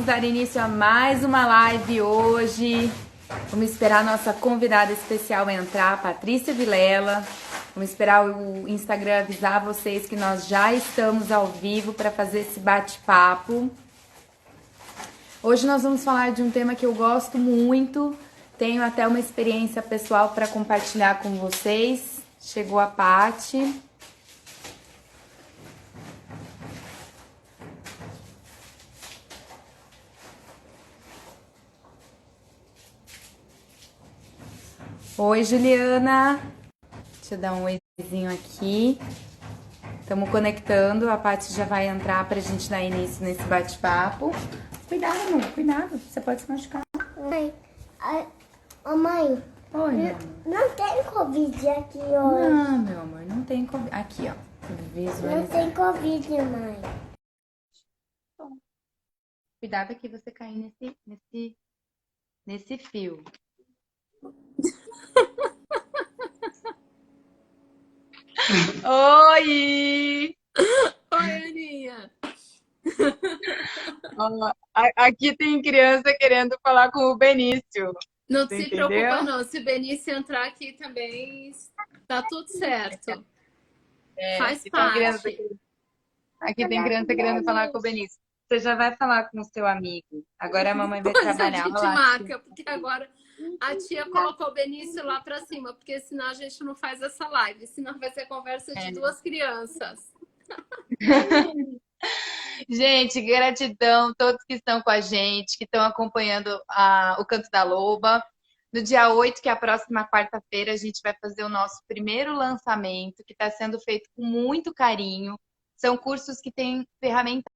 dar início a mais uma live hoje. Vamos esperar a nossa convidada especial entrar, a Patrícia Vilela. Vamos esperar o Instagram avisar vocês que nós já estamos ao vivo para fazer esse bate-papo. Hoje nós vamos falar de um tema que eu gosto muito. Tenho até uma experiência pessoal para compartilhar com vocês. Chegou a Paty. Oi, Juliana. Deixa eu dar um oizinho aqui. Estamos conectando. A Paty já vai entrar para a gente dar início nesse bate-papo. Cuidado, amor. Cuidado. Você pode se machucar. Mãe, mãe. Oi, meu amor. Não tem Covid aqui hoje. Não, meu amor. Não tem Covid. Aqui, ó. Visualizar. Não tem Covid, mãe. Cuidado que você cair nesse fio. Oi! Oi, Aninha. Ó, aqui tem criança querendo falar com o Benício. Não Você se entendeu? preocupa, não. Se o Benício entrar aqui também, tá tudo certo. Faz parte. Aqui tem criança querendo falar com o Benício. Você já vai falar com o seu amigo. Agora a mamãe vai Depois a trabalhar. gente Relaxa. marca, porque agora a tia colocou o Benício lá pra cima, porque senão a gente não faz essa live. Senão vai ser conversa de duas crianças. Gente, gratidão a todos que estão com a gente, que estão acompanhando o Canto da Loba. No dia 8, que é a próxima quarta-feira, a gente vai fazer o nosso primeiro lançamento, que está sendo feito com muito carinho. São cursos que têm ferramentas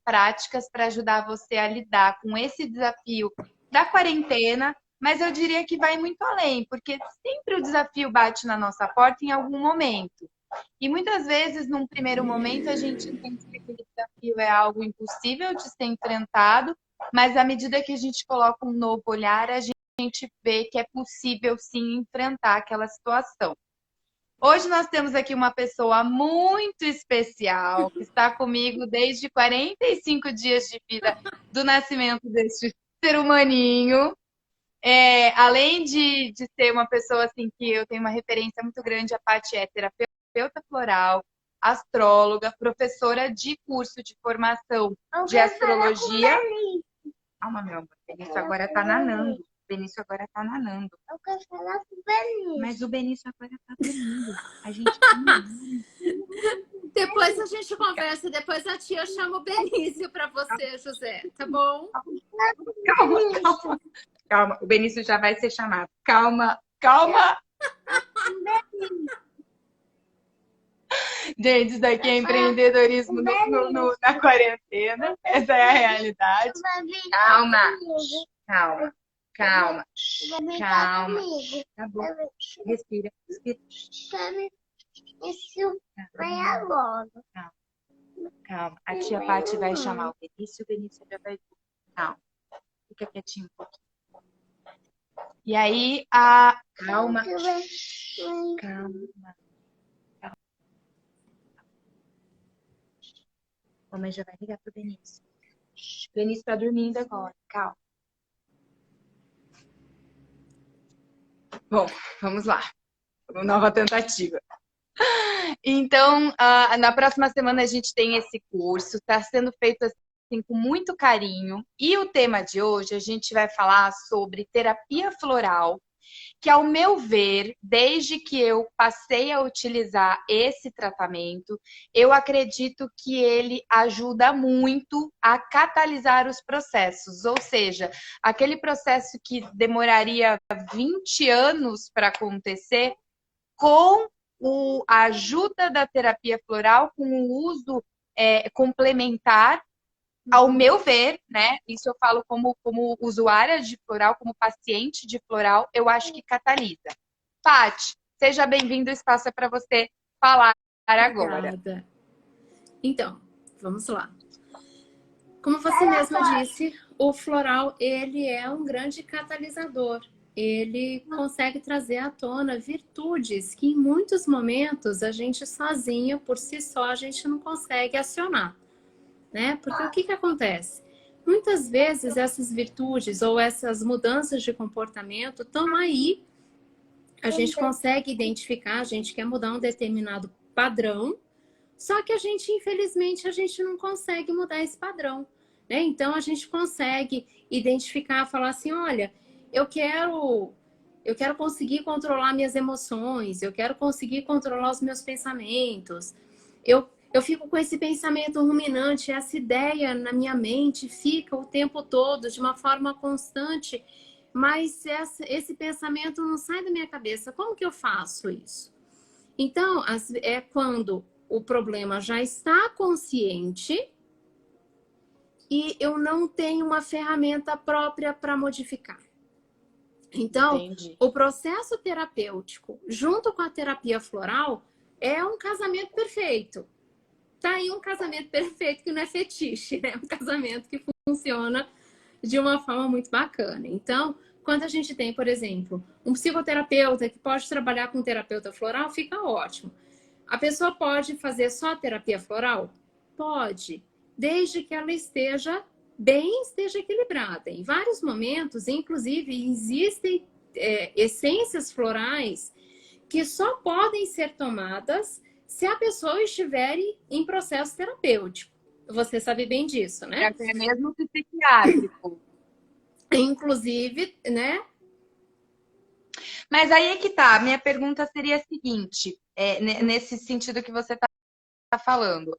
práticas para ajudar você a lidar com esse desafio da quarentena, mas eu diria que vai muito além, porque sempre o desafio bate na nossa porta em algum momento. E muitas vezes, num primeiro momento, a gente entende que aquele desafio é algo impossível de ser enfrentado, mas à medida que a gente coloca um novo olhar, a gente vê que é possível sim enfrentar aquela situação. Hoje nós temos aqui uma pessoa muito especial, que está comigo desde 45 dias de vida do nascimento deste ser humaninho. Além de ser uma pessoa assim que eu tenho uma referência muito grande, a Paty é terapeuta floral, astróloga, professora de curso de formação de astrologia. Calma, meu amor, o Benício agora tá nanando. O Benício agora tá nanando. Eu quero falar com o Benício. Mas o Benício agora tá dormindo. A gente tá nanando. Depois a gente conversa, depois a tia chama o Benício pra você, José, tá bom? Calma, o Benício já vai ser chamado. Calma. Gente, isso daqui é empreendedorismo na quarentena. Essa é a realidade. Calma. Tá bom. Respira. Isso vai logo. Calma. A tia Paty vai chamar o Benício já vai vir. Calma. Fica quietinho um pouquinho. E aí, calma. Mamãe já vai ligar pro Benício. O Benício tá dormindo agora. Calma. Bom, vamos lá. Uma nova tentativa. Então, na próxima semana a gente tem esse curso. Está sendo feito assim com muito carinho. E o tema de hoje a gente vai falar sobre terapia floral, que ao meu ver, desde que eu passei a utilizar esse tratamento, eu acredito que ele ajuda muito a catalisar os processos, ou seja, aquele processo que demoraria 20 anos para acontecer, com a ajuda da terapia floral, com o uso complementar, ao meu ver, né? Isso eu falo como usuária de floral, como paciente de floral, eu acho que catalisa. Paty, seja bem-vinda, o espaço é para você falar agora. Obrigada. Então, vamos lá. Como você mesma disse, o floral, ele é um grande catalisador. Ele consegue trazer à tona virtudes que em muitos momentos a gente sozinho, por si só, a gente não consegue acionar, né? Porque o que acontece? Muitas vezes essas virtudes ou essas mudanças de comportamento estão aí. A gente consegue identificar, a gente quer mudar um determinado padrão, só que a gente, infelizmente, a gente não consegue mudar esse padrão, né? Então a gente consegue identificar, falar assim, olha, eu quero conseguir controlar minhas emoções, eu quero conseguir controlar os meus pensamentos. Eu fico com esse pensamento ruminante, essa ideia na minha mente fica o tempo todo de uma forma constante, mas esse pensamento não sai da minha cabeça. Como que eu faço isso? Então, é quando o problema já está consciente e eu não tenho uma ferramenta própria para modificar. Então, Entendi. o processo terapêutico, junto com a terapia floral, é um casamento perfeito. Tá aí um casamento perfeito que não é fetiche, né? Um casamento que funciona de uma forma muito bacana. Então, quando a gente tem, por exemplo, um psicoterapeuta que pode trabalhar com terapeuta floral, fica ótimo. A pessoa pode fazer só terapia floral? Pode, desde que ela esteja bem, esteja equilibrada. Em vários momentos, inclusive, existem essências florais que só podem ser tomadas se a pessoa estiver em processo terapêutico. Você sabe bem disso, né? Até mesmo psiquiátrico. Inclusive, né? Mas aí é que tá. Minha pergunta seria a seguinte, nesse sentido que você está falando.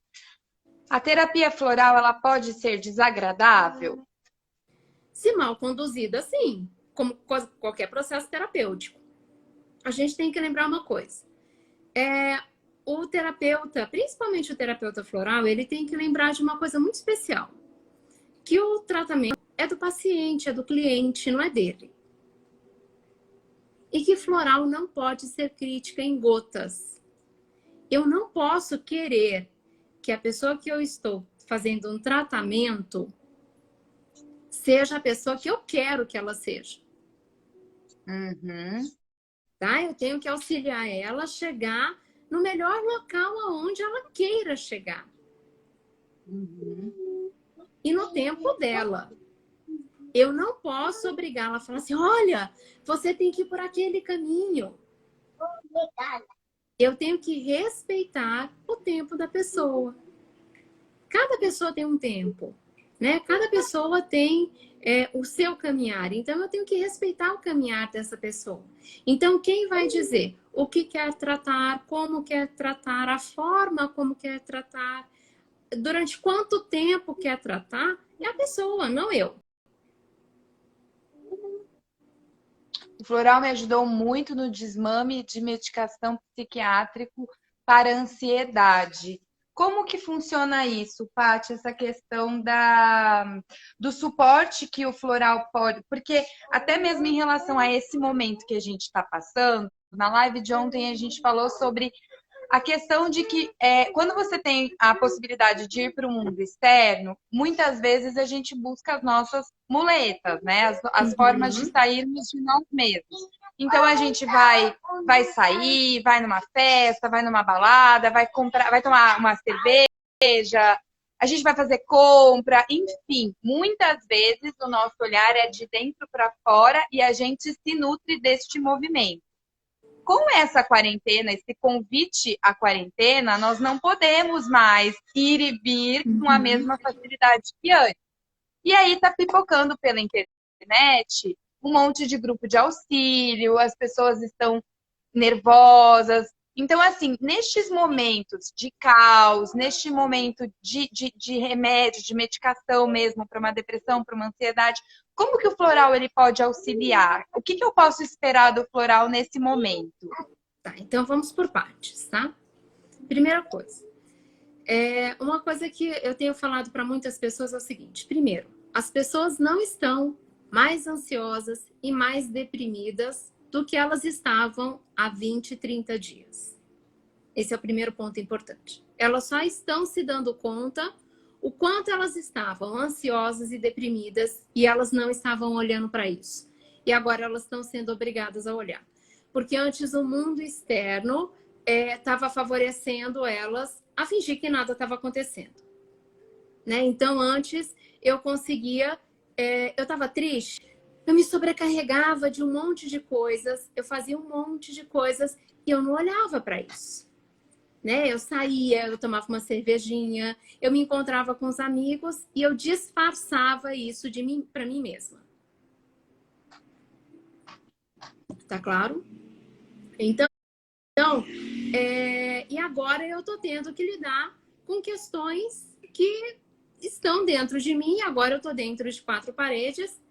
A terapia floral, ela pode ser desagradável? Se mal conduzida, sim, como qualquer processo terapêutico. A gente tem que lembrar uma coisa. O terapeuta, principalmente o terapeuta floral, ele tem que lembrar de uma coisa muito especial. Que o tratamento é do paciente, é do cliente, não é dele. E que floral não pode ser crítica em gotas. Eu não posso querer que a pessoa que eu estou fazendo um tratamento seja a pessoa que eu quero que ela seja. Uhum. Tá? Eu tenho que auxiliar ela a chegar no melhor local aonde ela queira chegar. Uhum. E no tempo dela. Eu não posso obrigá-la a falar assim, olha, você tem que ir por aquele caminho. Eu tenho que respeitar o tempo da pessoa. Cada pessoa tem um tempo, né? Cada pessoa tem o seu caminhar. Então, eu tenho que respeitar o caminhar dessa pessoa. Então, quem vai dizer o que quer tratar, como quer tratar, a forma como quer tratar, durante quanto tempo quer tratar, é a pessoa, não eu. O floral me ajudou muito no desmame de medicação psiquiátrico para ansiedade. Como que funciona isso, Paty? Essa questão do suporte que o floral pode... Porque até mesmo em relação a esse momento que a gente está passando, na live de ontem a gente falou sobre a questão de que quando você tem a possibilidade de ir para o mundo externo, muitas vezes a gente busca as nossas muletas, né? As formas de sairmos de nós mesmos. Então a gente vai sair, vai numa festa, vai numa balada, vai comprar, vai tomar uma cerveja, a gente vai fazer compra, enfim, muitas vezes o nosso olhar é de dentro para fora e a gente se nutre deste movimento. Com essa quarentena, esse convite à quarentena, nós não podemos mais ir e vir com a mesma facilidade que antes. E aí está pipocando pela internet um monte de grupo de auxílio, as pessoas estão nervosas. Então, assim, nestes momentos de caos, neste momento de remédio, de medicação mesmo para uma depressão, para uma ansiedade, como que o floral ele pode auxiliar? O que eu posso esperar do floral nesse momento? Tá, então vamos por partes, tá? Primeira coisa. Uma coisa que eu tenho falado para muitas pessoas é o seguinte. Primeiro, as pessoas não estão mais ansiosas e mais deprimidas do que elas estavam há 20, 30 dias. Esse é o primeiro ponto importante. Elas só estão se dando conta o quanto elas estavam ansiosas e deprimidas e elas não estavam olhando para isso. E agora elas estão sendo obrigadas a olhar. Porque antes o mundo externo estava favorecendo elas a fingir que nada estava acontecendo. Né? Então, antes, eu conseguia... eu estava triste, eu me sobrecarregava de um monte de coisas, eu fazia um monte de coisas e eu não olhava para isso. Né? Eu saía, eu tomava uma cervejinha, eu me encontrava com os amigos e eu disfarçava isso de mim para mim mesma. Tá claro? Então, e agora eu tô tendo que lidar com questões que estão dentro de mim. Agora eu tô dentro de 4 paredes,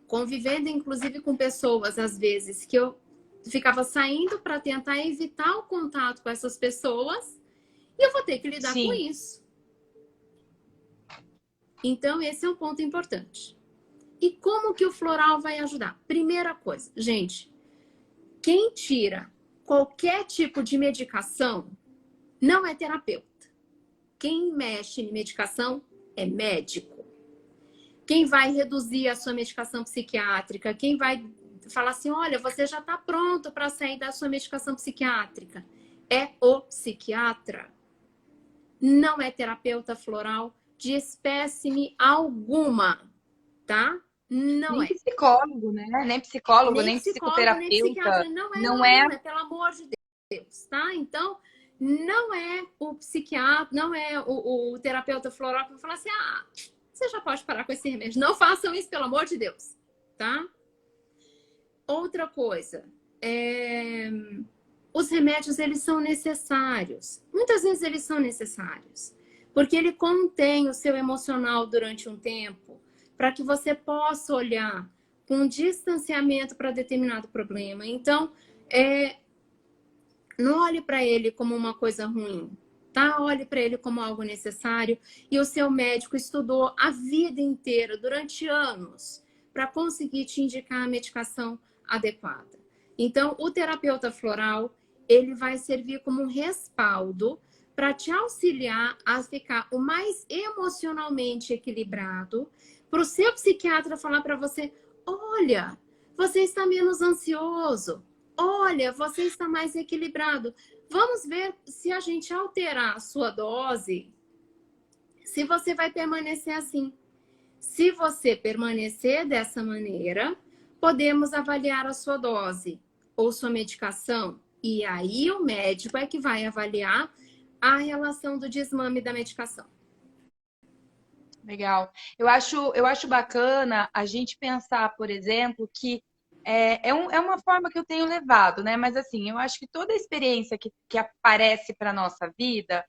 convivendo inclusive com pessoas, às vezes, que eu ficava saindo para tentar evitar o contato com essas pessoas e eu vou ter que lidar com isso. Então, esse é um ponto importante. E como que o floral vai ajudar? Primeira coisa, gente, quem tira qualquer tipo de medicação não é terapeuta. Quem mexe em medicação é médico. Quem vai reduzir a sua medicação psiquiátrica, quem vai falar assim, olha, você já está pronto para sair da sua medicação psiquiátrica, é o psiquiatra. Não é terapeuta floral de espécime alguma, tá? Não Nem é. psicólogo, né? Nem psicólogo, nem psicólogo, nem psiquiatra. psicoterapeuta. Não é, pelo amor de Deus, tá? Então, não é o psiquiatra, não é o terapeuta floral que vai falar assim, você já pode parar com esse remédio. Não façam isso, pelo amor de Deus, tá? Outra coisa, os remédios, eles são necessários. Muitas vezes eles são necessários, porque ele contém o seu emocional durante um tempo, para que você possa olhar com um distanciamento para determinado problema. Então, não olhe para ele como uma coisa ruim, tá? Olhe para ele como algo necessário. E o seu médico estudou a vida inteira, durante anos, para conseguir te indicar a medicação adequada. Então, o terapeuta floral, ele vai servir como um respaldo para te auxiliar a ficar o mais emocionalmente equilibrado, para o seu psiquiatra falar para você, olha, você está menos ansioso, olha, você está mais equilibrado. Vamos ver se a gente alterar a sua dose, se você vai permanecer assim. Se você permanecer dessa maneira, podemos avaliar a sua dose ou sua medicação. E aí o médico é que vai avaliar a relação do desmame da medicação. Legal. Eu acho bacana a gente pensar, por exemplo, que é uma forma que eu tenho levado, né? Mas assim, eu acho que toda experiência que aparece para nossa vida,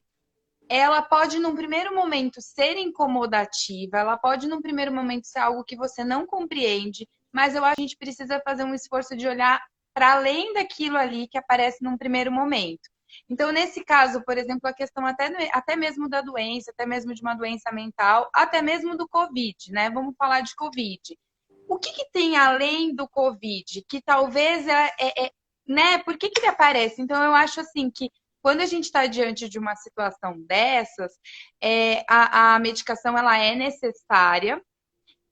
ela pode, num primeiro momento, ser incomodativa, ela pode, num primeiro momento, ser algo que você não compreende, mas eu acho que a gente precisa fazer um esforço de olhar para além daquilo ali que aparece num primeiro momento. Então, nesse caso, por exemplo, a questão até mesmo da doença, até mesmo de uma doença mental, até mesmo do Covid, né? Vamos falar de Covid. O que tem além do Covid? Que talvez né? Por que ele aparece? Então, eu acho assim que quando a gente está diante de uma situação dessas, a medicação ela é necessária.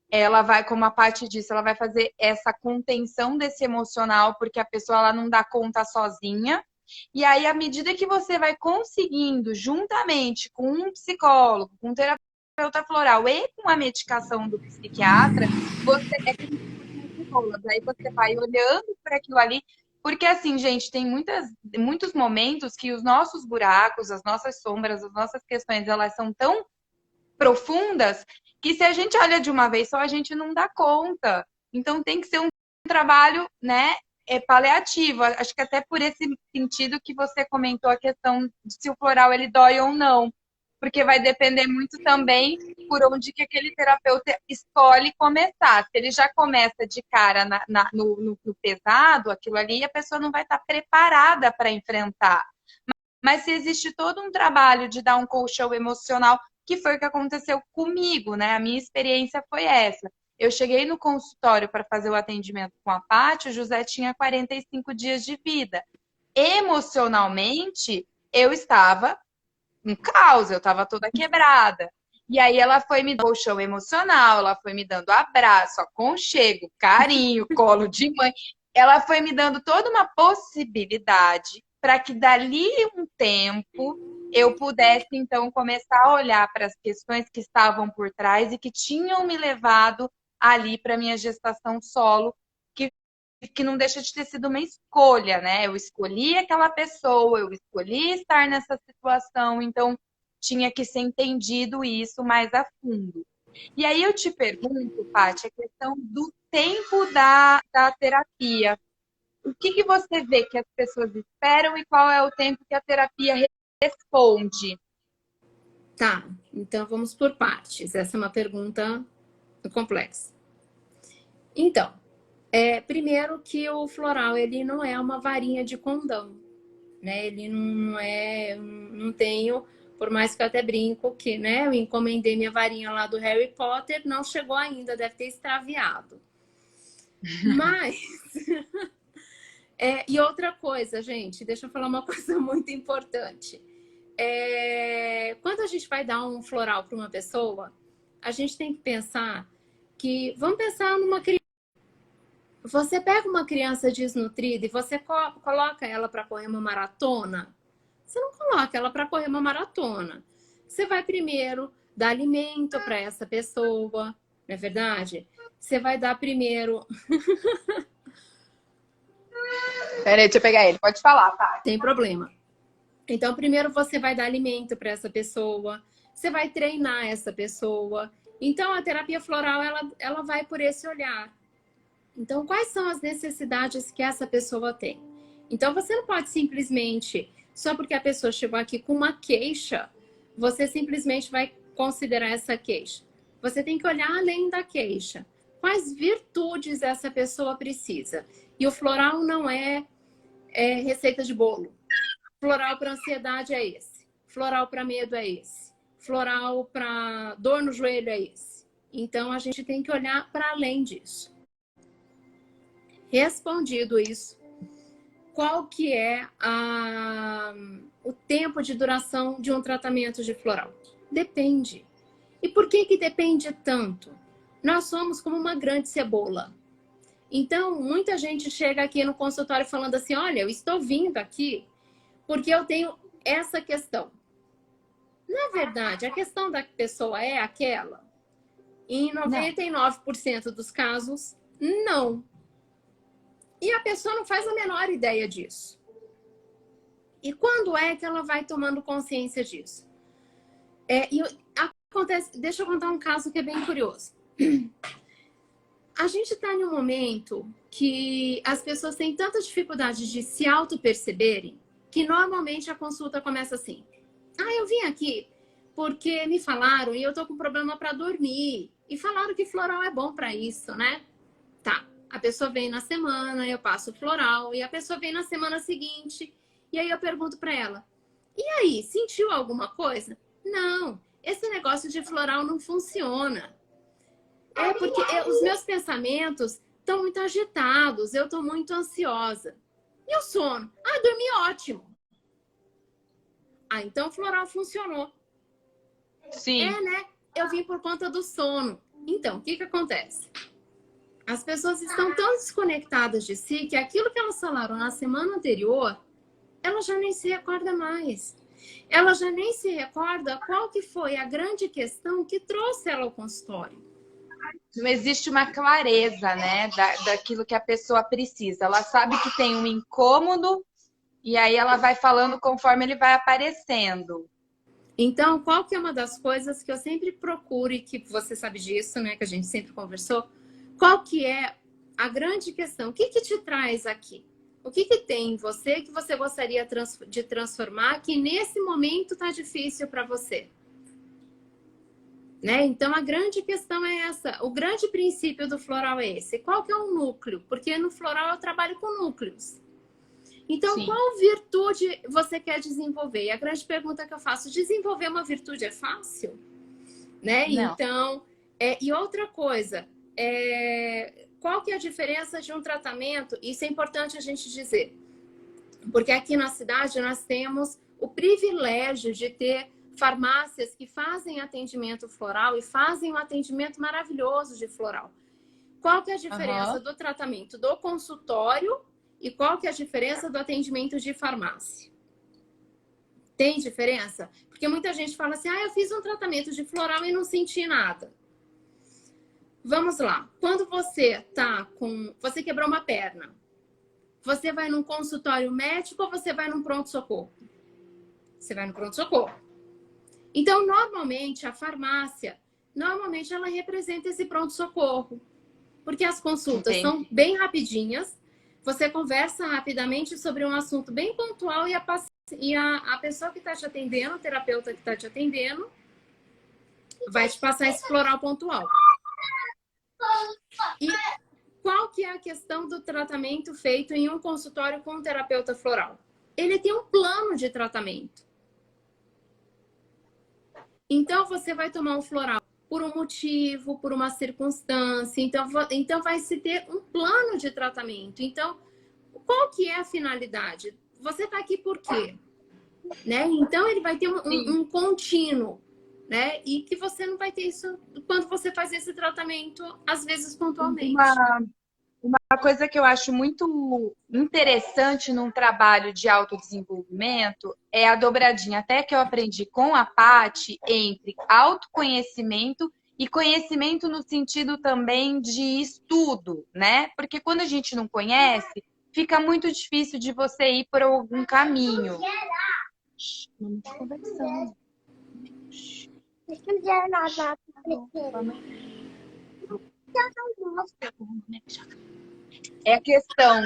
Ela vai, como a parte disso, ela vai fazer essa contenção desse emocional, porque a pessoa ela não dá conta sozinha. E aí, à medida que você vai conseguindo, juntamente com um psicólogo, com um terapeuta floral e com a medicação do psiquiatra, você aí você vai olhando para aquilo ali. Porque assim, gente, tem muitos momentos que os nossos buracos, as nossas sombras, as nossas questões, elas são tão profundas que se a gente olha de uma vez só, a gente não dá conta. Então tem que ser um trabalho, né, paliativo. Acho que até por esse sentido que você comentou a questão de se o floral ele dói ou não. Porque vai depender muito também por onde que aquele terapeuta escolhe começar. Se ele já começa de cara no pesado, aquilo ali, a pessoa não vai estar preparada para enfrentar. Mas se existe todo um trabalho de dar um colchão emocional, que foi o que aconteceu comigo, né? A minha experiência foi essa. Eu cheguei no consultório para fazer o atendimento com a Paty, o José tinha 45 dias de vida. Emocionalmente, eu estava um caos, eu estava toda quebrada. E aí ela foi me dando colchão emocional, ela foi me dando abraço, aconchego, carinho, colo de mãe. Ela foi me dando toda uma possibilidade para que dali um tempo eu pudesse, então, começar a olhar para as questões que estavam por trás e que tinham me levado ali para minha gestação solo, que não deixa de ter sido uma escolha, né? Eu escolhi aquela pessoa, eu escolhi estar nessa situação, então tinha que ser entendido isso mais a fundo. E aí eu te pergunto, Paty, a questão do tempo da terapia. O que você vê que as pessoas esperam e qual é o tempo que a terapia responde? Tá, então vamos por partes. Essa é uma pergunta complexa. Então, primeiro que o floral, ele não é uma varinha de condão, né? Ele não tenho, por mais que eu até brinco que, né, eu encomendei minha varinha lá do Harry Potter, não chegou ainda, deve ter extraviado. Mas, e outra coisa, gente, deixa eu falar uma coisa muito importante. Quando a gente vai dar um floral para uma pessoa, a gente tem que pensar que, vamos pensar numa criança. Você pega uma criança desnutrida e você coloca ela para correr uma maratona? Você não coloca ela para correr uma maratona. Você vai primeiro dar alimento para essa pessoa, não é verdade? Você vai dar primeiro. Peraí, deixa eu pegar ele. Pode falar, tá? Tem problema. Então, primeiro você vai dar alimento para essa pessoa, você vai treinar essa pessoa. Então, a terapia floral, ela vai por esse olhar. Então, quais são as necessidades que essa pessoa tem? Então, você não pode simplesmente, só porque a pessoa chegou aqui com uma queixa, você simplesmente vai considerar essa queixa. Você tem que olhar além da queixa. Quais virtudes essa pessoa precisa? E o floral não é receita de bolo. Floral para ansiedade é esse. Floral para medo é esse. Floral para dor no joelho é esse. Então, a gente tem que olhar para além disso. Respondido isso, qual que é o tempo de duração de um tratamento de floral? Depende. E por que depende tanto? Nós somos como uma grande cebola. Então, muita gente chega aqui no consultório falando assim, olha, eu estou vindo aqui porque eu tenho essa questão. Na verdade, a questão da pessoa é aquela? Em 99% dos casos, não. E a pessoa não faz a menor ideia disso. E quando é que ela vai tomando consciência disso? Acontece, deixa eu contar um caso que é bem curioso. A gente está em um momento que as pessoas têm tanta dificuldade de se auto-perceberem que normalmente a consulta começa assim. Eu vim aqui porque me falaram e eu tô com problema para dormir. E falaram que floral é bom para isso, né? Tá. A pessoa vem na semana, eu passo o floral. E a pessoa vem na semana seguinte. E aí eu pergunto para ela. E aí, sentiu alguma coisa? Não. Esse negócio de floral não funciona. Porque os meus pensamentos estão muito agitados. Eu tô muito ansiosa. E o sono? Dormi ótimo. Então o floral funcionou. Sim. Né? Eu vim por conta do sono. Então, o que acontece? As pessoas estão tão desconectadas de si que aquilo que elas falaram na semana anterior, ela já nem se recorda mais. Ela já nem se recorda qual que foi a grande questão que trouxe ela ao consultório. Não existe uma clareza, né, daquilo que a pessoa precisa. Ela sabe que tem um incômodo e aí ela vai falando conforme ele vai aparecendo. Então, qual que é uma das coisas que eu sempre procuro e que você sabe disso, né, que a gente sempre conversou? Qual que é a grande questão? O que te traz aqui? O que tem em você que você gostaria de transformar que nesse momento tá difícil para você? Né? Então, a grande questão é essa. O grande princípio do floral é esse. Qual que é o núcleo? Porque no floral eu trabalho com núcleos. Então, Sim. Qual virtude você quer desenvolver? E a grande pergunta que eu faço, desenvolver uma virtude é fácil? Né? Não. Então, e outra coisa, qual que é a diferença de um tratamento? Isso é importante a gente dizer. Porque aqui na cidade nós temos o privilégio de ter farmácias que fazem atendimento floral e fazem um atendimento maravilhoso de floral. Qual que é a diferença do tratamento do consultório e qual que é a diferença do atendimento de farmácia? Tem diferença? Porque muita gente fala assim, eu fiz um tratamento de floral e não senti nada. Vamos lá. Quando você você quebrou uma perna, você vai num consultório médico ou você vai num pronto-socorro? Você vai no pronto-socorro. Então, normalmente, a farmácia, ela representa esse pronto-socorro. Porque as consultas são bem rapidinhas, você conversa rapidamente sobre um assunto bem pontual e a pessoa que está te atendendo, o terapeuta que está te atendendo, vai te passar esse floral pontual. E qual que é a questão do tratamento feito em um consultório com um terapeuta floral? Ele tem um plano de tratamento. Então, você vai tomar um floral por um motivo, por uma circunstância. Então vai se ter um plano de tratamento. Então, qual que é a finalidade? Você está aqui por quê? Né? Então, ele vai ter um contínuo. Né? E que você não vai ter isso quando você faz esse tratamento, às vezes pontualmente. Uma coisa que eu acho muito interessante num trabalho de autodesenvolvimento é a dobradinha, até que eu aprendi com a Paty, entre autoconhecimento e conhecimento no sentido também de estudo, né? Porque quando a gente não conhece, fica muito difícil de você ir por algum caminho. Não está conversando. É a questão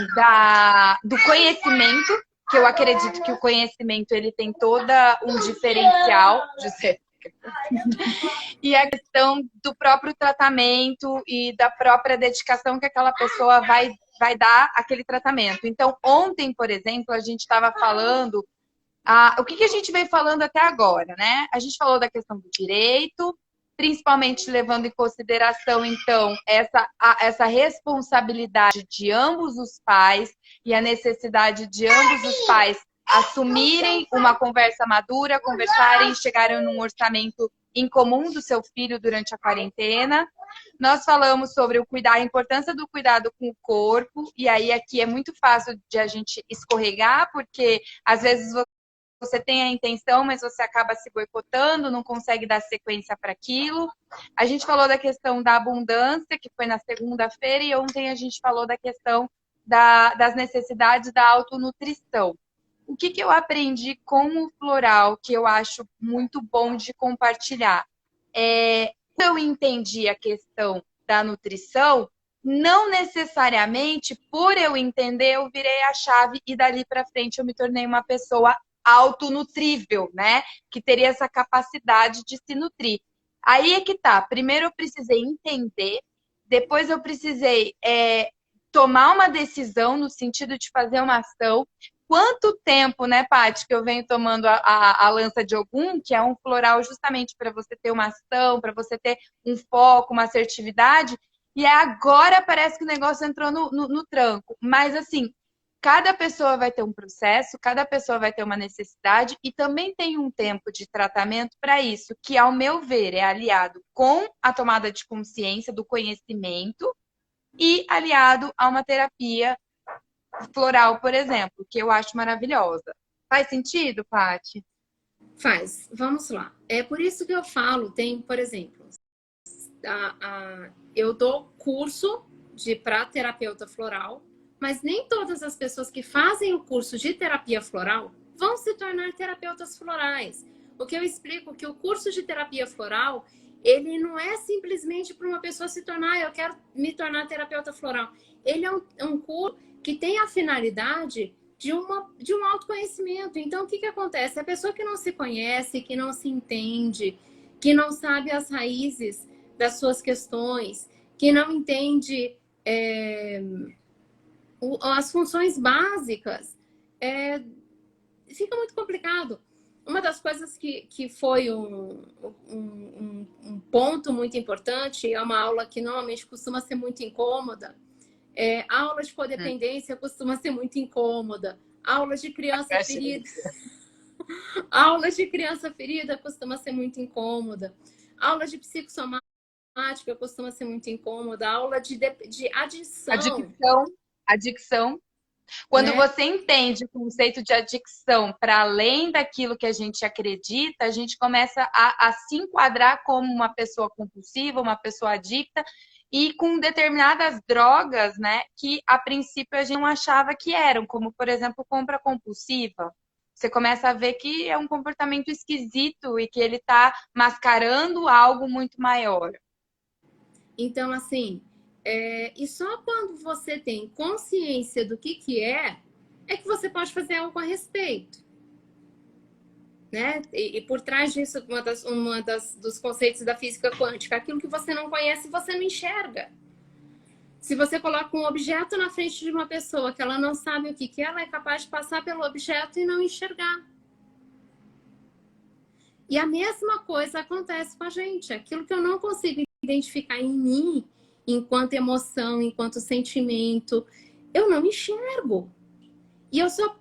do conhecimento, que eu acredito que o conhecimento ele tem toda um diferencial de ser. E a questão do próprio tratamento e da própria dedicação que aquela pessoa vai dar àquele tratamento. Então, ontem, por exemplo, a gente estava falando o que a gente veio falando até agora, né? A gente falou da questão do direito, principalmente levando em consideração, então, essa responsabilidade de ambos os pais e a necessidade de ambos os pais assumirem uma conversa madura, conversarem, chegarem num orçamento em comum do seu filho durante a quarentena. Nós falamos sobre a importância do cuidado com o corpo, e aí aqui é muito fácil de a gente escorregar, porque às vezes você tem a intenção, mas você acaba se boicotando, não consegue dar sequência para aquilo. A gente falou da questão da abundância, que foi na segunda-feira, e ontem a gente falou da questão das necessidades da autonutrição. O que eu aprendi com o floral, que eu acho muito bom de compartilhar? Eu entendi a questão da nutrição, não necessariamente por eu entender, eu virei a chave e dali para frente eu me tornei uma pessoa autonutrível, né? Que teria essa capacidade de se nutrir. Aí é que tá. Primeiro eu precisei entender, depois eu precisei tomar uma decisão no sentido de fazer uma ação. Quanto tempo, né, Paty, que eu venho tomando a lança de Ogum, que é um floral justamente para você ter uma ação, para você ter um foco, uma assertividade, e agora parece que o negócio entrou no tranco. Mas, assim, cada pessoa vai ter um processo, cada pessoa vai ter uma necessidade e também tem um tempo de tratamento para isso, que, ao meu ver, é aliado com a tomada de consciência do conhecimento e aliado a uma terapia floral, por exemplo, que eu acho maravilhosa. Faz sentido, Paty? Faz. Vamos lá. É por isso que eu falo, por exemplo, eu dou curso para terapeuta floral, mas nem todas as pessoas que fazem o curso de terapia floral vão se tornar terapeutas florais. O que eu explico é que o curso de terapia floral, ele não é simplesmente para uma pessoa se tornar, eu quero me tornar terapeuta floral. Ele é um curso que tem a finalidade de um autoconhecimento. Então, o que acontece? A pessoa que não se conhece, que não se entende, que não sabe as raízes das suas questões, que não entende as funções básicas, fica muito complicado. Uma das coisas que foi um ponto muito importante, é uma aula que normalmente costuma ser muito incômoda, aula de codependência costuma ser muito incômoda, aula de criança ferida aula de criança ferida costuma ser muito incômoda, aula de psicossomática costuma ser muito incômoda, aula de adição. Adicção. Quando né? você entende o conceito de adicção para além daquilo que a gente acredita, a gente começa a se enquadrar como uma pessoa compulsiva, uma pessoa adicta, e com determinadas drogas, né, que a princípio a gente não achava que eram, como, por exemplo, compra compulsiva. Você começa a ver que é um comportamento esquisito e que ele está mascarando algo muito maior. Então, assim, e só quando você tem consciência do que é que você pode fazer algo a respeito. Né? E por trás disso, dos conceitos da física quântica, aquilo que você não conhece, você não enxerga. Se você coloca um objeto na frente de uma pessoa que ela não sabe o que é, ela é capaz de passar pelo objeto e não enxergar. E a mesma coisa acontece com a gente. Aquilo que eu não consigo identificar em mim, enquanto emoção, enquanto sentimento, eu não enxergo. E eu só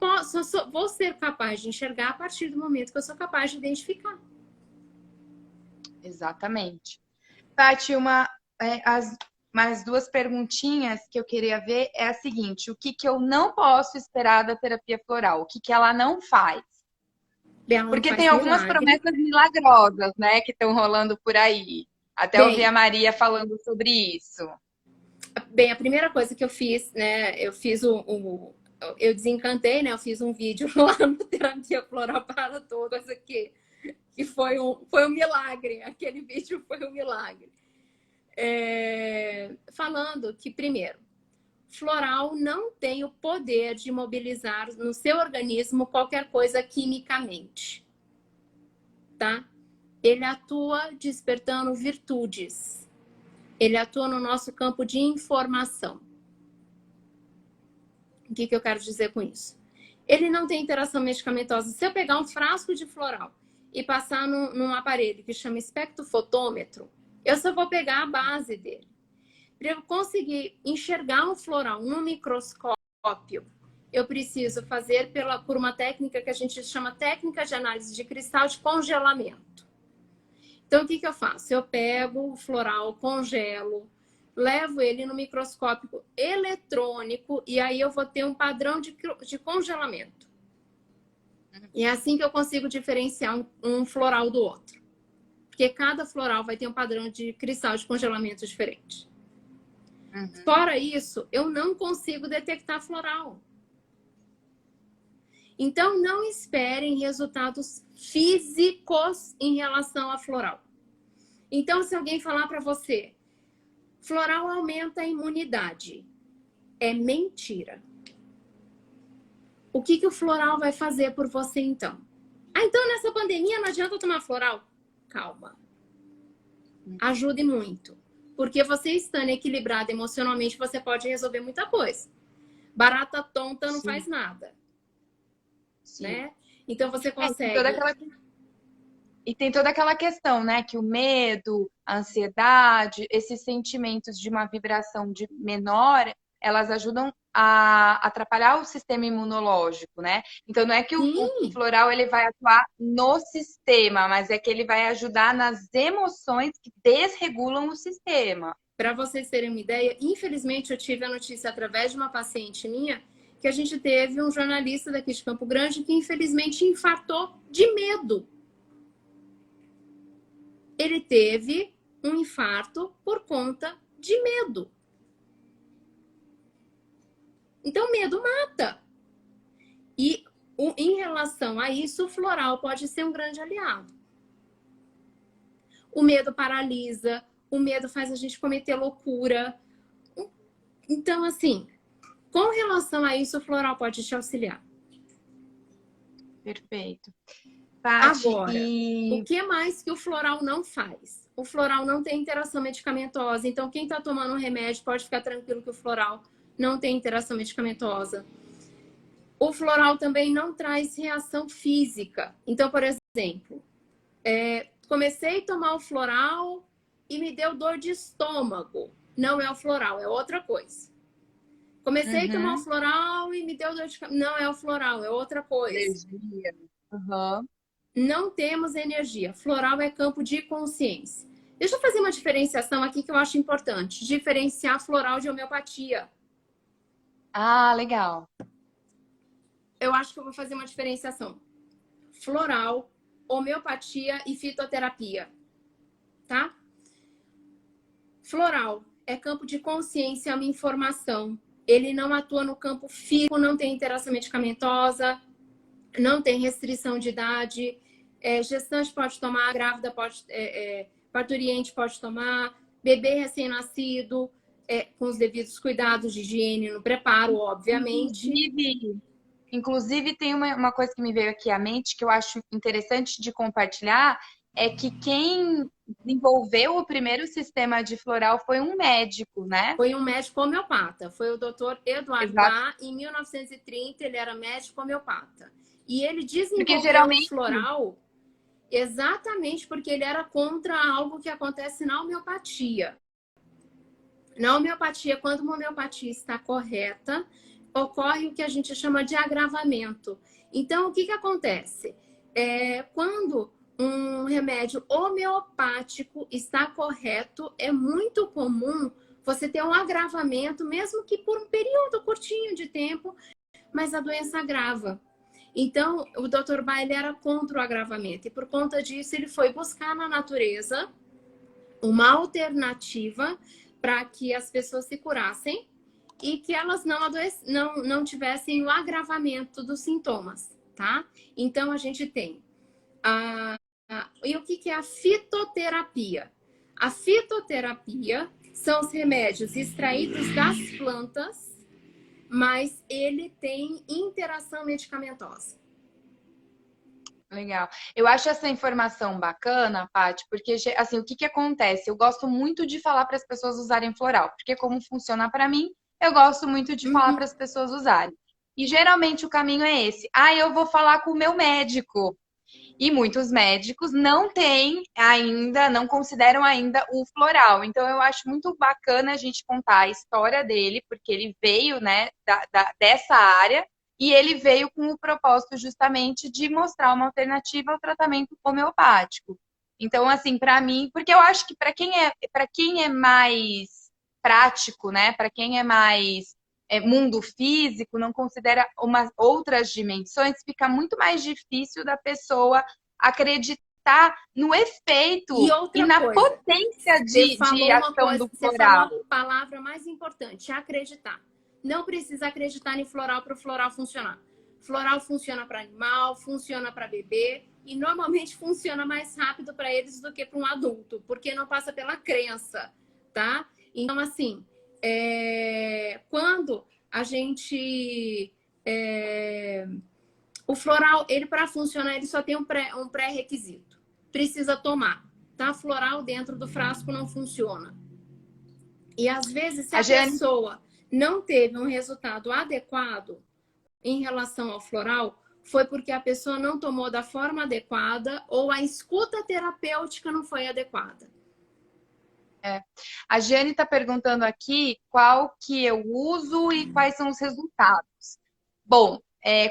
vou ser capaz de enxergar a partir do momento que eu sou capaz de identificar. Exatamente. Tati, mais duas perguntinhas que eu queria ver é a seguinte: o que eu não posso esperar da terapia floral? O que ela não faz? Ela não Porque faz tem algumas milagre. promessas milagrosas, né, que estão rolando por aí. Até ouvi a Bem, Maria falando sobre isso. Bem, a primeira coisa que eu fiz, né? Eu desencantei, né? Eu fiz um vídeo lá no Terapia Floral para Todos aqui, que foi um milagre. Aquele vídeo foi um milagre. Falando que, primeiro, floral não tem o poder de mobilizar no seu organismo qualquer coisa quimicamente, tá? Ele atua despertando virtudes. Ele atua no nosso campo de informação. O que eu quero dizer com isso? Ele não tem interação medicamentosa. Se eu pegar um frasco de floral e passar num aparelho que chama espectrofotômetro, eu só vou pegar a base dele. Para eu conseguir enxergar um floral no microscópio, eu preciso fazer por uma técnica que a gente chama técnica de análise de cristal de congelamento. Então, o que eu faço? Eu pego o floral, congelo, levo ele no microscópio eletrônico e aí eu vou ter um padrão de congelamento. E é assim que eu consigo diferenciar um floral do outro. Porque cada floral vai ter um padrão de cristal de congelamento diferente. Fora isso, eu não consigo detectar floral. Então, não esperem resultados físicos em relação a floral. Então, se alguém falar para você, floral aumenta a imunidade, é mentira. O que o floral vai fazer por você, então? Então nessa pandemia não adianta tomar floral? Calma. Ajude muito. Porque você estando equilibrado emocionalmente, você pode resolver muita coisa. Barata tonta não faz nada. Né? Então você consegue... E tem toda aquela questão, né? Que o medo, a ansiedade, esses sentimentos de uma vibração de menor, elas ajudam a atrapalhar o sistema imunológico, né? Então não é que o floral ele vai atuar no sistema, mas é que ele vai ajudar nas emoções que desregulam o sistema. Para vocês terem uma ideia, infelizmente eu tive a notícia através de uma paciente minha que a gente teve um jornalista daqui de Campo Grande que infelizmente infartou de medo. Ele teve um infarto por conta de medo. Então, medo mata. E em relação a isso, o floral pode ser um grande aliado. O medo paralisa, o medo faz a gente cometer loucura. Então, assim, com relação a isso, o floral pode te auxiliar. Perfeito. Tati, agora, o que mais que o floral não faz? O floral não tem interação medicamentosa. Então, quem está tomando um remédio pode ficar tranquilo que o floral não tem interação medicamentosa. O floral também não traz reação física. Então, por exemplo, comecei a tomar o floral e me deu dor de estômago. Não é o floral, é outra coisa. Comecei a tomar o floral e me deu dor de cabeça. Não é o floral, é outra coisa. Energia. Não temos energia. Floral é campo de consciência. Deixa eu fazer uma diferenciação aqui que eu acho importante. Diferenciar floral de homeopatia. Ah, legal. eu acho que eu vou fazer uma diferenciação. Floral, homeopatia e fitoterapia, tá? Floral é campo de consciência, é uma informação. Ele não atua no campo físico, não tem interação medicamentosa, não tem restrição de idade. Gestante pode tomar, grávida pode, parturiente pode tomar, bebê recém-nascido, com os devidos cuidados de higiene no preparo, obviamente. Inclusive tem uma coisa que me veio aqui à mente que eu acho interessante de compartilhar, é que quem desenvolveu o primeiro sistema de floral foi um médico, né? Foi um médico homeopata, foi o Dr. Eduardo Bach. Em 1930 ele era médico homeopata. E ele desenvolveu o floral exatamente porque ele era contra algo que acontece na homeopatia. Na homeopatia, quando uma homeopatia está correta, ocorre o que a gente chama de agravamento. Então, o que acontece? Quando um remédio homeopático está correto, é muito comum você ter um agravamento, mesmo que por um período curtinho de tempo, mas a doença agrava. Então, o Dr. Bach era contra o agravamento e por conta disso ele foi buscar na natureza uma alternativa para que as pessoas se curassem e que elas não tivessem o agravamento dos sintomas, tá? Então, a gente tem e o que é a fitoterapia? A fitoterapia são os remédios extraídos das plantas, mas ele tem interação medicamentosa. Legal. Eu acho essa informação bacana, Paty, porque assim, o que acontece? Eu gosto muito de falar para as pessoas usarem floral, porque como funciona para mim, eu gosto muito de falar para as pessoas usarem. E geralmente o caminho é esse. Eu vou falar com o meu médico. E muitos médicos não têm ainda, não consideram ainda o floral. Então, eu acho muito bacana a gente contar a história dele, porque ele veio, né, dessa área e ele veio com o propósito justamente de mostrar uma alternativa ao tratamento homeopático. Então, assim, para mim, porque eu acho que para quem é mais prático, né, para quem é mais mundo físico, não considera outras dimensões, fica muito mais difícil da pessoa acreditar no efeito e na potência de ação do floral. Você falou a palavra mais importante, acreditar. Não precisa acreditar em floral para o floral funcionar. Floral funciona para animal, funciona para bebê e normalmente funciona mais rápido para eles do que para um adulto, porque não passa pela crença, tá? Então, assim, quando a gente... o floral, ele para funcionar, ele só tem um pré-requisito. Precisa tomar, tá? Floral dentro do frasco não funciona. E às vezes, se a pessoa não teve um resultado adequado em relação ao floral, foi porque a pessoa não tomou da forma adequada ou a escuta terapêutica não foi adequada. A Jane está perguntando aqui qual que eu uso e quais são os resultados. Bom,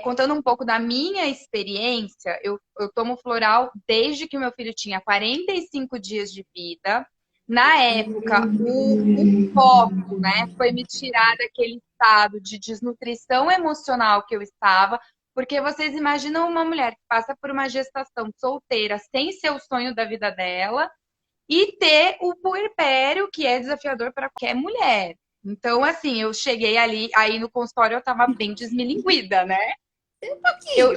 contando um pouco da minha experiência, eu tomo floral desde que meu filho tinha 45 dias de vida. Na época, o foco, né, foi me tirar daquele estado de desnutrição emocional que eu estava, porque vocês imaginam uma mulher que passa por uma gestação solteira, sem ser o sonho da vida dela, e ter o puerpério, que é desafiador para qualquer mulher. Então, assim, eu cheguei aí no consultório, eu tava bem desmilinguida, né?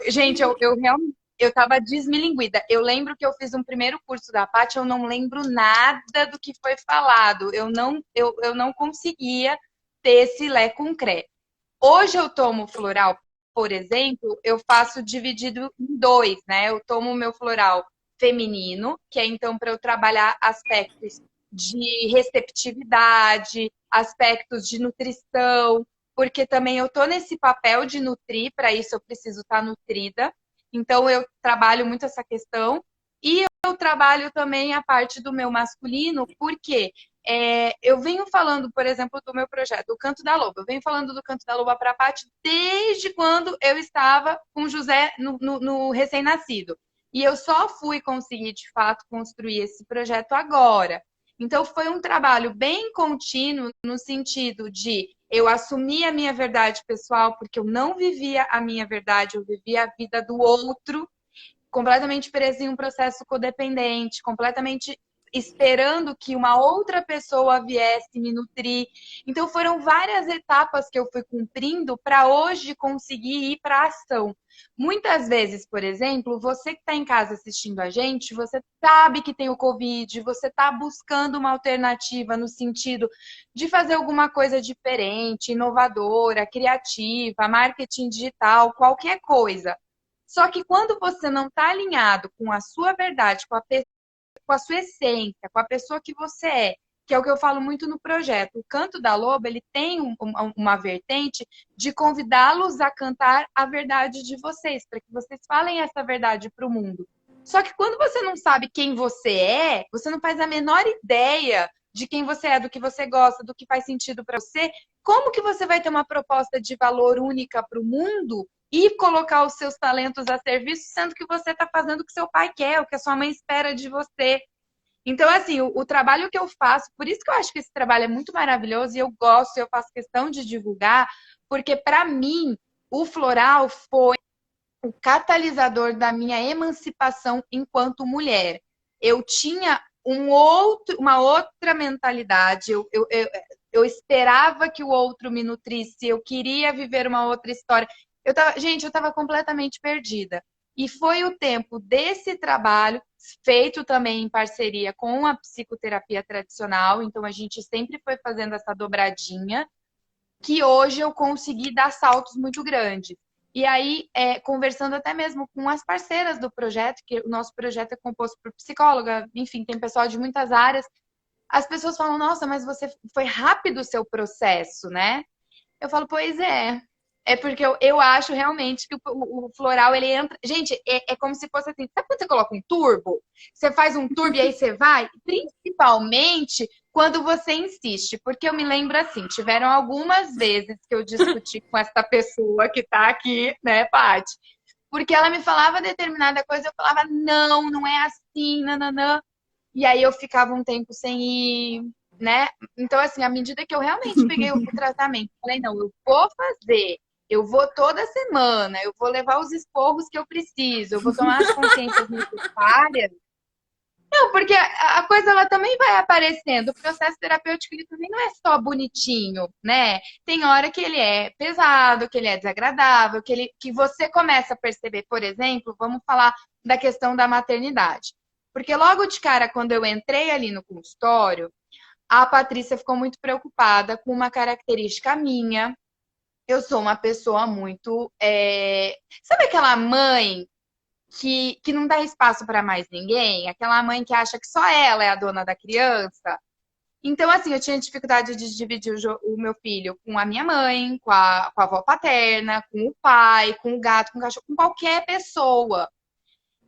Gente, eu realmente, eu tava desmilinguida. Eu lembro que eu fiz um primeiro curso da Paty, eu não lembro nada do que foi falado. Eu não conseguia ter esse lé com cré. Hoje eu tomo floral, por exemplo, eu faço dividido em 2, né? Eu tomo o meu floral feminino, que é então para eu trabalhar aspectos de receptividade, aspectos de nutrição, porque também eu tô nesse papel de nutrir, para isso eu preciso estar nutrida. Então eu trabalho muito essa questão e eu trabalho também a parte do meu masculino, porque eu venho falando, por exemplo, do meu projeto, o Canto da Loba. Eu venho falando do Canto da Loba para a Paty desde quando eu estava com o José no recém-nascido. E eu só fui conseguir, de fato, construir esse projeto agora. Então, foi um trabalho bem contínuo no sentido de Eu assumi a minha verdade pessoal porque eu não vivia a minha verdade, eu vivia a vida do outro, completamente presa em um processo codependente, completamente esperando que uma outra pessoa viesse me nutrir. Então foram várias etapas que eu fui cumprindo para hoje conseguir ir para a ação. Muitas vezes, por exemplo, você que está em casa assistindo a gente, você sabe que tem o Covid, você está buscando uma alternativa no sentido de fazer alguma coisa diferente, inovadora, criativa, marketing digital, qualquer coisa. Só que quando você não está alinhado com a sua verdade, com a sua essência, com a pessoa que você é, que é o que eu falo muito no projeto. O Canto da Loba, ele tem uma vertente de convidá-los a cantar a verdade de vocês, para que vocês falem essa verdade para o mundo. Só que quando você não sabe quem você é, você não faz a menor ideia de quem você é, do que você gosta, do que faz sentido para você, como que você vai ter uma proposta de valor única para o mundo e colocar os seus talentos a serviço, sendo que você está fazendo o que seu pai quer, o que a sua mãe espera de você? Então, assim, o trabalho que eu faço, por isso que eu acho que esse trabalho é muito maravilhoso e eu gosto, eu faço questão de divulgar, porque para mim o floral foi o catalisador da minha emancipação enquanto mulher. Eu tinha uma outra mentalidade, eu esperava que o outro me nutrisse, eu queria viver uma outra história. Gente, eu estava completamente perdida. E foi o tempo desse trabalho, feito também em parceria com a psicoterapia tradicional, então a gente sempre foi fazendo essa dobradinha, que hoje eu consegui dar saltos muito grandes. E aí, conversando até mesmo com as parceiras do projeto, que o nosso projeto é composto por psicóloga, enfim, tem pessoal de muitas áreas, as pessoas falam, nossa, mas você foi rápido o seu processo, né? Eu falo, pois é. É porque eu acho realmente que o floral, ele entra... Gente, é como se fosse assim, sabe quando você coloca um turbo? Você faz um turbo e aí você vai? Principalmente quando você insiste. Porque eu me lembro assim, tiveram algumas vezes que eu discuti com essa pessoa que tá aqui, né, Paty? Porque ela me falava determinada coisa, eu falava, não, não é assim, nananã. E aí eu ficava um tempo sem ir, né? Então, assim, à medida que eu realmente peguei o tratamento, falei, não, eu vou fazer, eu vou toda semana, eu vou levar os esporros que eu preciso, eu vou tomar as consciências necessárias. Não, porque a coisa ela também vai aparecendo. O processo terapêutico ele também não é só bonitinho, né? Tem hora que ele é pesado, que ele é desagradável, que você começa a perceber, por exemplo, vamos falar da questão da maternidade. Porque logo de cara, quando eu entrei ali no consultório, a Patrícia ficou muito preocupada com uma característica minha. Eu sou uma pessoa muito. Sabe aquela mãe que não dá espaço para mais ninguém? Aquela mãe que acha que só ela é a dona da criança? Então, assim, eu tinha dificuldade de dividir o meu filho com a minha mãe, com a avó paterna, com o pai, com o gato, com o cachorro, com qualquer pessoa.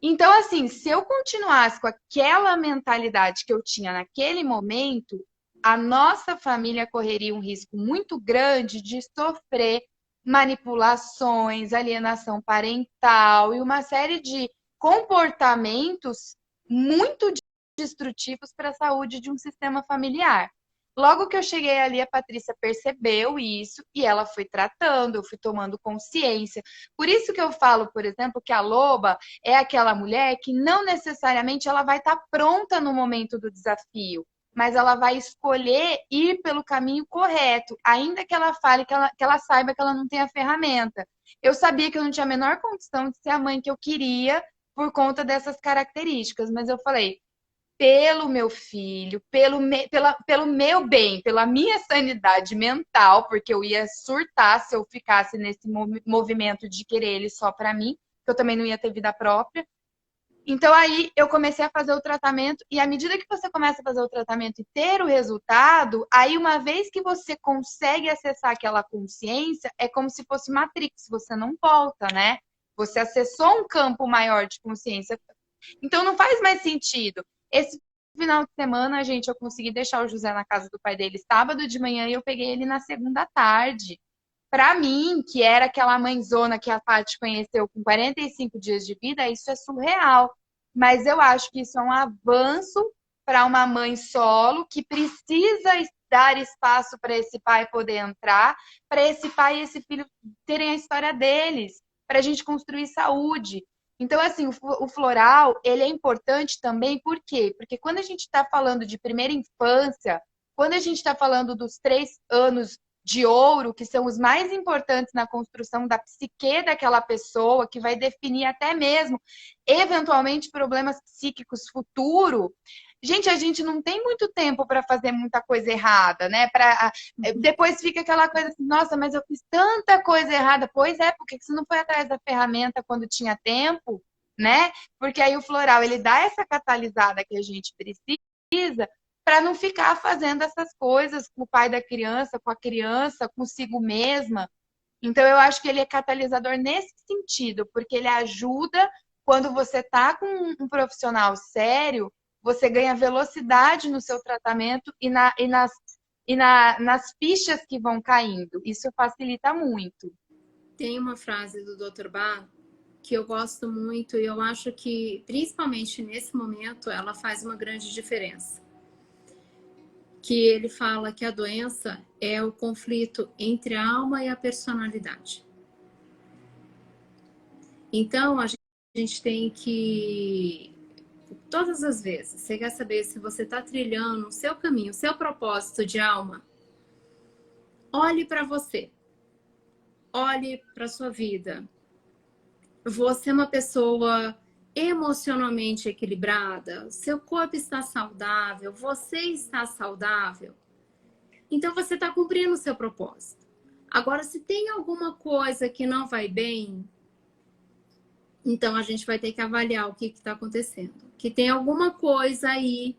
Então, assim, se eu continuasse com aquela mentalidade que eu tinha naquele momento, a nossa família correria um risco muito grande de sofrer manipulações, alienação parental e uma série de comportamentos muito destrutivos para a saúde de um sistema familiar. Logo que eu cheguei ali, a Patrícia percebeu isso e ela foi tratando, eu fui tomando consciência. Por isso que eu falo, por exemplo, que a loba é aquela mulher que não necessariamente ela vai estar pronta no momento do desafio, mas ela vai escolher ir pelo caminho correto, ainda que ela fale, que ela saiba que ela não tem a ferramenta. Eu sabia que eu não tinha a menor condição de ser a mãe que eu queria por conta dessas características, mas eu falei, pelo meu filho, pelo meu bem, pela minha sanidade mental, porque eu ia surtar se eu ficasse nesse movimento de querer ele só para mim, que eu também não ia ter vida própria. Então aí eu comecei a fazer o tratamento e à medida que você começa a fazer o tratamento e ter o resultado, aí uma vez que você consegue acessar aquela consciência, é como se fosse Matrix, você não volta, né? Você acessou um campo maior de consciência. Então não faz mais sentido. Esse final de semana, gente, eu consegui deixar o José na casa do pai dele sábado de manhã e eu peguei ele na segunda tarde. Para mim, que era aquela mãezona que a Paty conheceu com 45 dias de vida, isso é surreal. Mas eu acho que isso é um avanço para uma mãe solo que precisa dar espaço para esse pai poder entrar, para esse pai e esse filho terem a história deles, para a gente construir saúde. Então, assim, o floral, ele é importante também, por quê? Porque quando a gente está falando de primeira infância, quando a gente está falando dos 3 anos de ouro, que são os mais importantes na construção da psique daquela pessoa, que vai definir até mesmo, eventualmente, problemas psíquicos futuro. Gente, a gente não tem muito tempo para fazer muita coisa errada, né? Depois fica aquela coisa assim, nossa, mas eu fiz tanta coisa errada. Pois é, porque você não foi atrás da ferramenta quando tinha tempo, né? Porque aí o floral, ele dá essa catalisada que a gente precisa para não ficar fazendo essas coisas com o pai da criança, com a criança, consigo mesma. Então, eu acho que ele é catalisador nesse sentido, porque ele ajuda quando você está com um profissional sério, você ganha velocidade no seu tratamento nas fichas que vão caindo. Isso facilita muito. Tem uma frase do Dr. Bach que eu gosto muito e eu acho que, principalmente nesse momento, ela faz uma grande diferença. Que ele fala que a doença é o conflito entre a alma e a personalidade. Então, a gente tem que, todas as vezes, você quer saber se você está trilhando o seu caminho, o seu propósito de alma, olhe para você. Olhe para sua vida. Você é uma pessoa emocionalmente equilibrada, seu corpo está saudável, você está saudável, então você está cumprindo o seu propósito. Agora, se tem alguma coisa que não vai bem, então a gente vai ter que avaliar o que está acontecendo. Que tem alguma coisa aí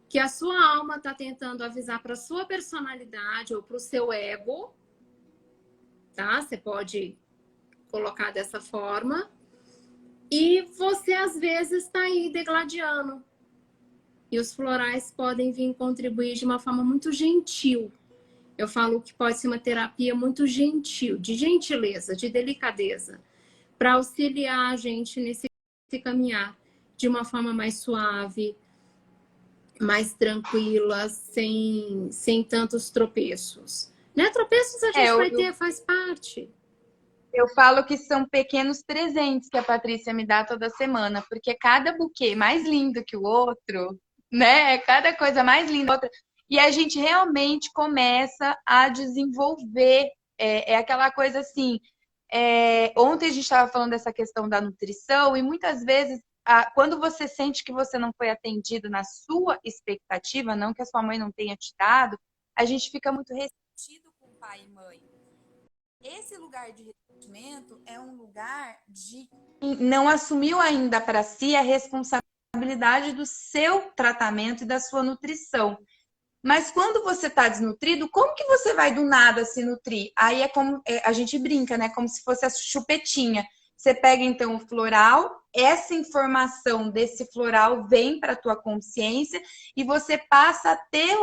que a sua alma está tentando avisar para a sua personalidade ou para o seu ego, tá? Você pode colocar dessa forma. E você, às vezes, está aí degladiando. E os florais podem vir contribuir de uma forma muito gentil. Eu falo que pode ser uma terapia muito gentil, de gentileza, de delicadeza, para auxiliar a gente nesse caminhar de uma forma mais suave, mais tranquila, sem tantos tropeços. Né? Tropeços a gente vai ter, faz parte. Eu falo que são pequenos presentes que a Patrícia me dá toda semana, porque cada buquê mais lindo que o outro, né? Cada coisa mais linda que outra. E a gente realmente começa a desenvolver. É aquela coisa assim. Ontem a gente estava falando dessa questão da nutrição, e muitas vezes, quando você sente que você não foi atendido na sua expectativa, não que a sua mãe não tenha te dado, a gente fica muito ressentido com pai e mãe. Esse lugar de ressentimento é um lugar de não assumiu ainda para si a responsabilidade do seu tratamento e da sua nutrição. Mas quando você está desnutrido, como que você vai do nada se nutrir? Aí é como a gente brinca, né? Como se fosse a chupetinha. Você pega então o floral, essa informação desse floral vem para a tua consciência e você passa a ter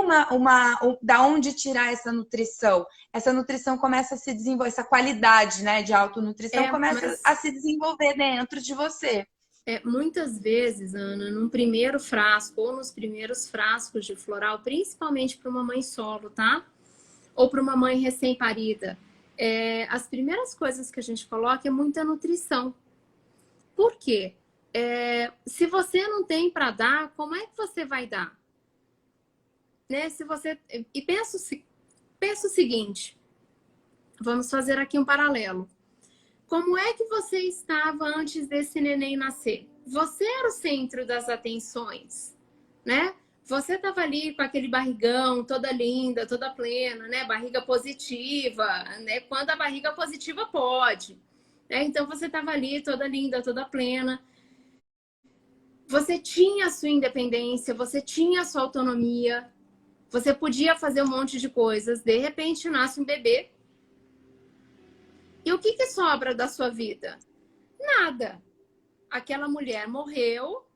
da onde tirar essa nutrição. Essa nutrição começa a se desenvolver, essa qualidade, né, de autonutrição começa a se desenvolver dentro de você. Muitas vezes, Ana, num primeiro frasco ou nos primeiros frascos de floral, principalmente para uma mãe solo, tá? Ou para uma mãe recém-parida, as primeiras coisas que a gente coloca é muita nutrição. Por quê? Se você não tem para dar, como é que você vai dar? Né? E pensa o seguinte, vamos fazer aqui um paralelo. Como é que você estava antes desse neném nascer? Você era o centro das atenções, né? Você estava ali com aquele barrigão, toda linda, toda plena, né? Barriga positiva, né? Quando a barriga positiva pode. Né? Então, você estava ali toda linda, toda plena. Você tinha a sua independência, você tinha a sua autonomia. Você podia fazer um monte de coisas. De repente, nasce um bebê. E o que sobra da sua vida? Nada. Aquela mulher morreu,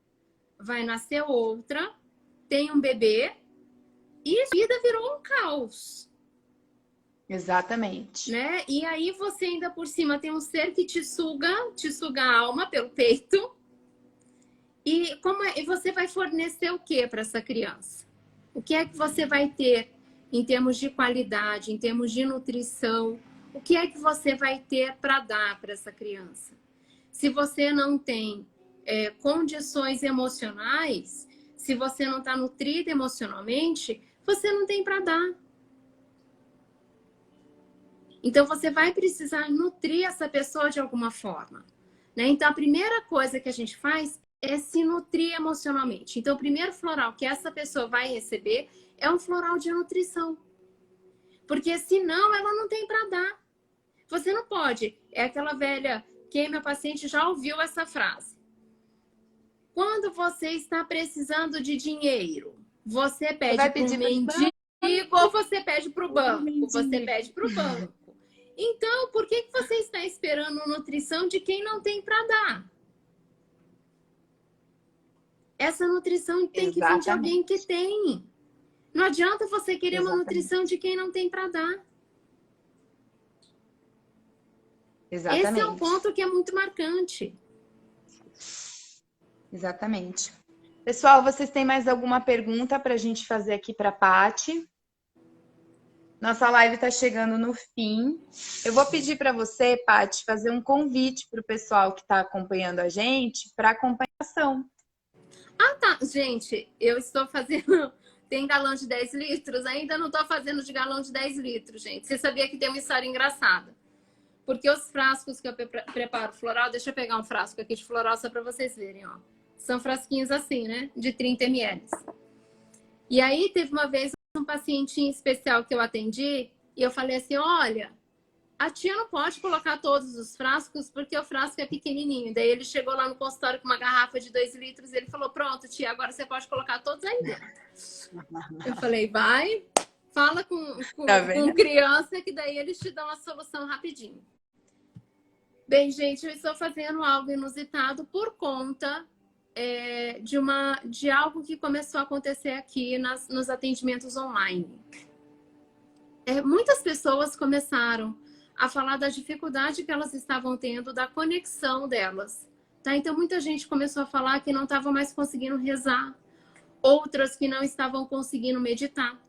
vai nascer outra, tem um bebê e a vida virou um caos. Exatamente. Né? E aí você ainda por cima tem um ser que te suga a alma pelo peito. E você vai fornecer o que para essa criança? O que é que você vai ter em termos de qualidade, em termos de nutrição, o que é que você vai ter para dar para essa criança? Se você não tem condições emocionais, se você não está nutrida emocionalmente, você não tem para dar. Então, você vai precisar nutrir essa pessoa de alguma forma, né? Então, a primeira coisa que a gente faz é se nutrir emocionalmente. Então, o primeiro floral que essa pessoa vai receber é um floral de nutrição. Porque senão ela não tem para dar. Você não pode. É aquela velha... Quem é meu paciente já ouviu essa frase. Quando você está precisando de dinheiro, você pede para um mendigo ou você pede para o banco? Você pede para o banco. Então, por que você está esperando nutrição de quem não tem para dar? Essa nutrição tem que vir de alguém que tem. Não adianta você querer uma nutrição de quem não tem para dar. Exatamente. Esse é um ponto que é muito marcante. Exatamente. Pessoal, vocês têm mais alguma pergunta para a gente fazer aqui para a Paty? Nossa live está chegando no fim. Eu vou pedir para você, Paty, fazer um convite para o pessoal que está acompanhando a gente para acompanhação. Ah, tá. Gente, eu estou fazendo... Tem galão de 10 litros? Ainda não estou fazendo de galão de 10 litros, gente. Você sabia que tem uma história engraçada? Porque os frascos que eu preparo floral... Deixa eu pegar um frasco aqui de floral só para vocês verem, ó. São frasquinhos assim, né? De 30 ml. E aí, teve uma vez um pacientinho especial que eu atendi e eu falei assim, olha, a tia não pode colocar todos os frascos porque o frasco é pequenininho. Daí ele chegou lá no consultório com uma garrafa de 2 litros e ele falou, pronto, tia, agora você pode colocar todos aí dentro. Eu falei, vai, fala com criança que daí eles te dão a solução rapidinho. Bem, gente, eu estou fazendo algo inusitado por conta de algo que começou a acontecer aqui nos atendimentos online. Muitas pessoas começaram a falar da dificuldade que elas estavam tendo da conexão delas. Tá? Então, muita gente começou a falar que não estava mais conseguindo rezar, outras que não estavam conseguindo meditar.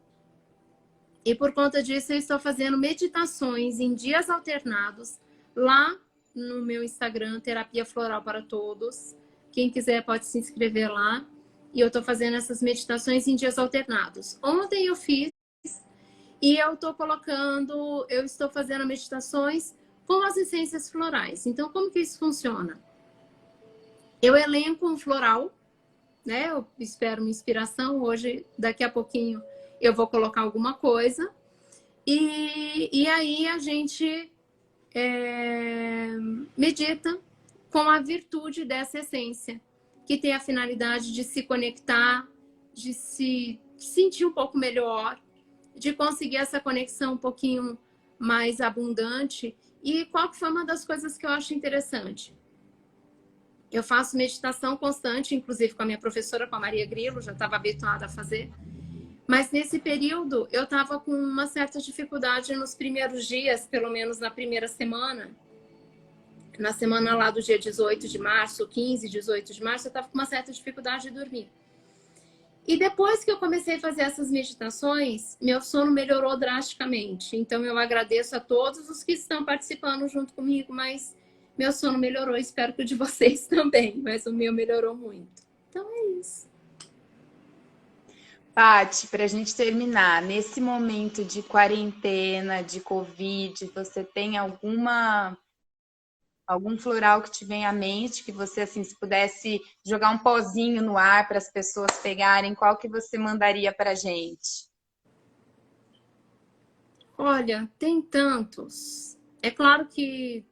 E por conta disso, eu estou fazendo meditações em dias alternados lá no meu Instagram, Terapia Floral para Todos. Quem quiser pode se inscrever lá. E eu estou fazendo essas meditações em dias alternados. Ontem eu fiz e eu estou fazendo meditações com as essências florais. Então, como que isso funciona? Eu elenco um floral, né? Eu espero uma inspiração. Hoje, daqui a pouquinho, eu vou colocar alguma coisa. E aí a gente medita com a virtude dessa essência, que tem a finalidade de se conectar, de se sentir um pouco melhor, de conseguir essa conexão um pouquinho mais abundante. E qual que foi uma das coisas que eu acho interessante? Eu faço meditação constante, inclusive com a minha professora, com a Maria Grilo, já estava habituada a fazer. Mas nesse período eu estava com uma certa dificuldade nos primeiros dias, pelo menos na primeira semana. Na semana lá do dia 18 de março, 15, 18 de março, eu estava com uma certa dificuldade de dormir. E depois que eu comecei a fazer essas meditações, meu sono melhorou drasticamente. Então eu agradeço a todos os que estão participando junto comigo, mas meu sono melhorou. Espero que o de vocês também, mas o meu melhorou muito. Então é isso. Paty, para a gente terminar, nesse momento de quarentena, de Covid, você tem algum floral que te vem à mente, que você, assim, se pudesse jogar um pozinho no ar para as pessoas pegarem, qual que você mandaria para a gente? Olha, tem tantos. É claro que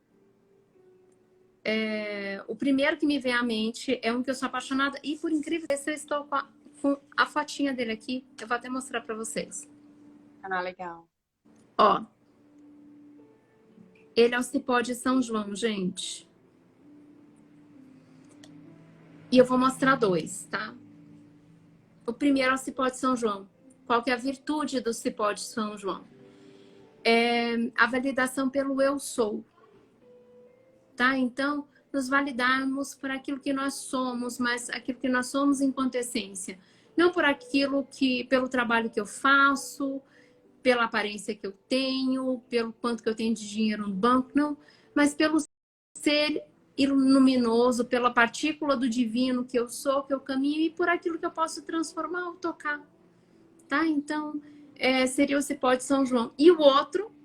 o primeiro que me vem à mente é um que eu sou apaixonada e, por incrível que pareça, eu estou com a fotinha dele aqui. Eu vou até mostrar para vocês. Ah, legal. Ó. Ele é o cipó de São João, gente. E eu vou mostrar 2, tá? O primeiro é o cipó de São João. Qual que é a virtude do cipó de São João? É a validação pelo eu sou. Tá? Então, nos validarmos por aquilo que nós somos, mas aquilo que nós somos enquanto essência. Não por aquilo pelo trabalho que eu faço, pela aparência que eu tenho, pelo quanto que eu tenho de dinheiro no banco, não, mas pelo ser luminoso, pela partícula do divino que eu sou, que eu caminho, e por aquilo que eu posso transformar ou tocar, tá? Então, seria o Cipó de São João. E o outro,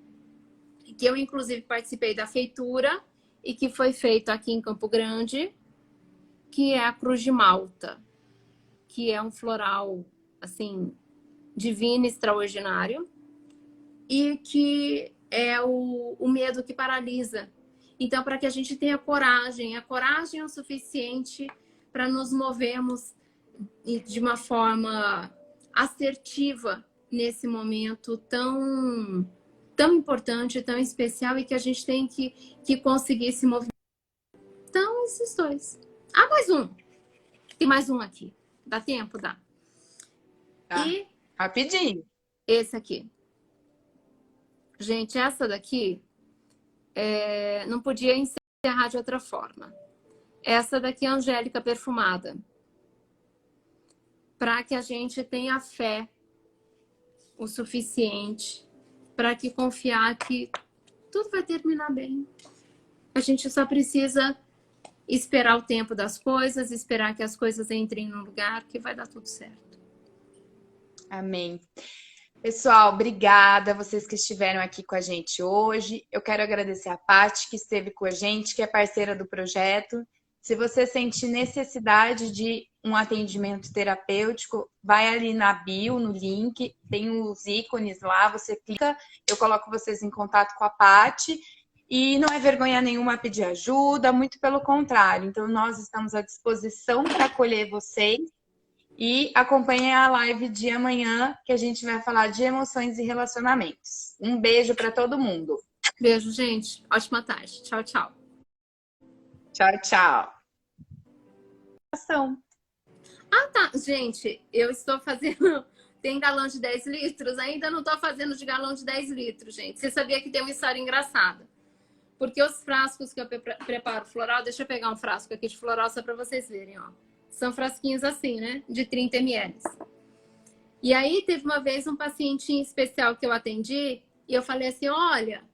que eu inclusive participei da feitura, e que foi feito aqui em Campo Grande, que é a Cruz de Malta, que é um floral, assim, divino, extraordinário, e que é o medo que paralisa. Então, para que a gente tenha coragem, a coragem é o suficiente para nos movermos de uma forma assertiva nesse momento tão importante, tão especial, e que a gente tem que conseguir se mover. Então, esses dois. Ah, mais um. Tem mais um aqui. Dá tempo? Dá. Tá. E Rapidinho. esse aqui. Gente, essa daqui não podia encerrar de outra forma. Essa daqui é a Angélica perfumada. Para que a gente tenha fé o suficiente para que confiar que tudo vai terminar bem. A gente só precisa esperar o tempo das coisas, esperar que as coisas entrem no lugar, que vai dar tudo certo. Amém. Pessoal, obrigada vocês que estiveram aqui com a gente hoje. Eu quero agradecer a Paty, que esteve com a gente, que é parceira do projeto. Se você sente necessidade de um atendimento terapêutico, vai ali na bio, no link, tem os ícones lá, você clica, eu coloco vocês em contato com a Paty. E não é vergonha nenhuma pedir ajuda, muito pelo contrário. Então, nós estamos à disposição para acolher vocês. E acompanhem a live de amanhã, que a gente vai falar de emoções e relacionamentos. Um beijo para todo mundo. Beijo, gente. Ótima tarde. Tchau, tchau. Tchau, tchau. Ação. Ah, tá. Gente, eu estou fazendo... Tem galão de 10 litros? Ainda não estou fazendo de galão de 10 litros, gente. Você sabia que tem uma história engraçada? Porque os frascos que eu preparo floral... Deixa eu pegar um frasco aqui de floral só para vocês verem, ó. São frasquinhos assim, né? De 30 ml. E aí, teve uma vez um pacientinho especial que eu atendi e eu falei assim, olha,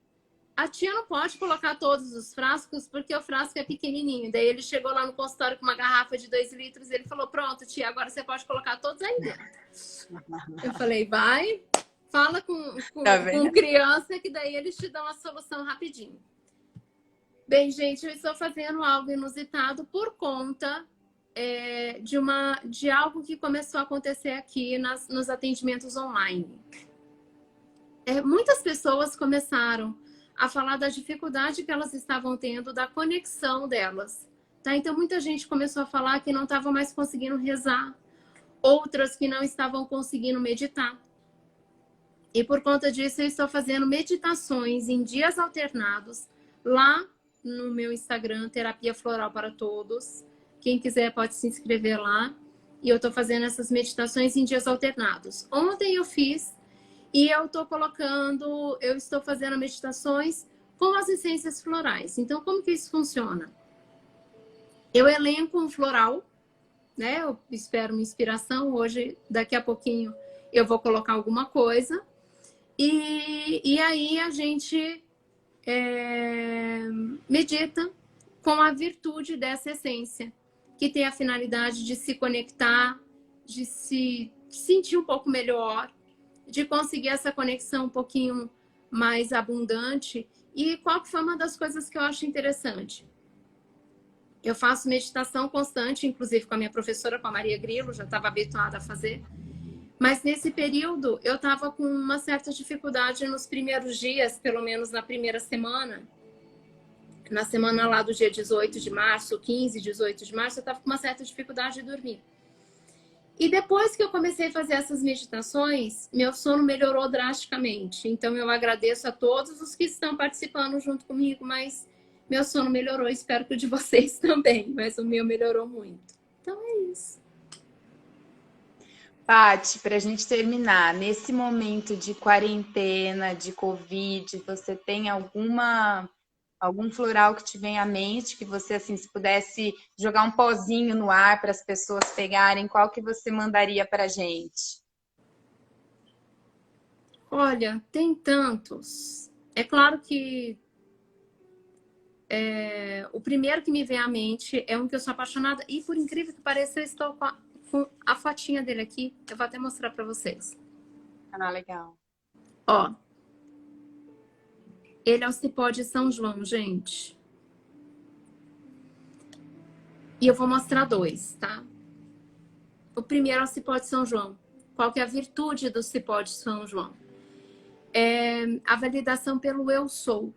a tia não pode colocar todos os frascos porque o frasco é pequenininho. Daí ele chegou lá no consultório com uma garrafa de 2 litros e ele falou, pronto, tia, agora você pode colocar todos aí dentro. Eu falei, vai, fala com criança que daí eles te dão a solução rapidinho. Bem, gente, eu estou fazendo algo inusitado por conta... de algo que começou a acontecer aqui nos atendimentos online. Muitas pessoas começaram a falar da dificuldade que elas estavam tendo da conexão delas. Tá? Então, muita gente começou a falar que não estava mais conseguindo rezar, outras que não estavam conseguindo meditar. E por conta disso, eu estou fazendo meditações em dias alternados lá no meu Instagram, Terapia Floral para Todos. Quem quiser pode se inscrever lá. E eu estou fazendo essas meditações em dias alternados. Ontem eu fiz e eu estou fazendo meditações com as essências florais. Então, como que isso funciona? Eu elenco um floral, né? Eu espero uma inspiração. Hoje, daqui a pouquinho, eu vou colocar alguma coisa. E aí a gente medita com a virtude dessa essência, que tem a finalidade de se conectar, de se sentir um pouco melhor, de conseguir essa conexão um pouquinho mais abundante. E qual que foi uma das coisas que eu acho interessante? Eu faço meditação constante, inclusive com a minha professora, com a Maria Grilo, já estava habituada a fazer. Mas nesse período eu estava com uma certa dificuldade nos primeiros dias, pelo menos na primeira semana. Na semana lá do dia 18 de março, 15, 18 de março, eu estava com uma certa dificuldade de dormir. E depois que eu comecei a fazer essas meditações, meu sono melhorou drasticamente. Então eu agradeço a todos os que estão participando junto comigo, mas meu sono melhorou, espero que o de vocês também, mas o meu melhorou muito. Então é isso. Paty, para a gente terminar, nesse momento de quarentena, de Covid, você tem algum floral que te vem à mente, que você, assim, se pudesse jogar um pozinho no ar para as pessoas pegarem, qual que você mandaria para a gente? Olha, tem tantos. É claro que o primeiro que me vem à mente é um que eu sou apaixonada. E por incrível que pareça, eu estou com a fotinha dele aqui. Eu vou até mostrar para vocês. Ah, legal. Ó, ele é o cipó de São João, gente. E eu vou mostrar dois, tá? O primeiro é o cipó de São João. Qual que é a virtude do cipó de São João? É a validação pelo eu sou.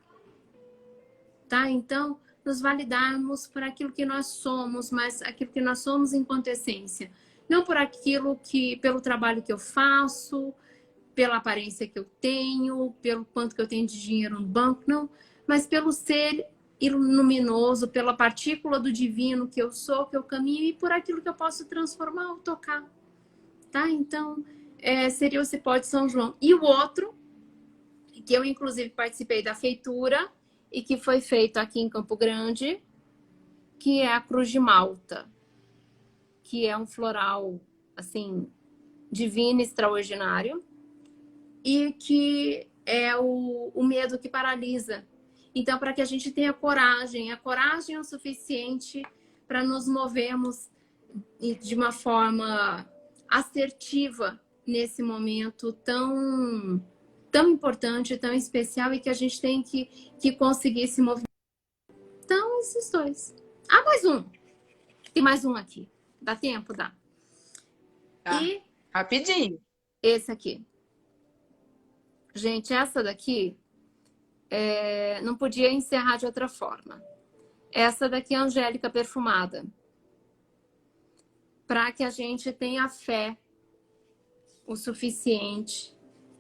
Tá? Então, nos validarmos por aquilo que nós somos, mas aquilo que nós somos enquanto essência. Não por aquilo que, pelo trabalho que eu faço, pela aparência que eu tenho, pelo quanto que eu tenho de dinheiro no banco, não. Mas pelo ser luminoso, pela partícula do divino que eu sou, que eu caminho, e por aquilo que eu posso transformar ou tocar. Tá? Então, seria o cipó de São João. E o outro, que eu inclusive participei da feitura, e que foi feito aqui em Campo Grande, que é a Cruz de Malta, que é um floral, assim, divino, extraordinário, e que é o medo que paralisa. Então, para que a gente tenha coragem, a coragem é o suficiente para nos movermos de uma forma assertiva nesse momento tão importante, tão especial, e que a gente tem que conseguir se mover. Então, esses dois. Ah, mais um. Tem mais um aqui. Dá tempo? Dá. Tá. E Rapidinho. esse aqui. Gente, essa daqui não podia encerrar de outra forma. Essa daqui é a Angélica perfumada. Para que a gente tenha fé o suficiente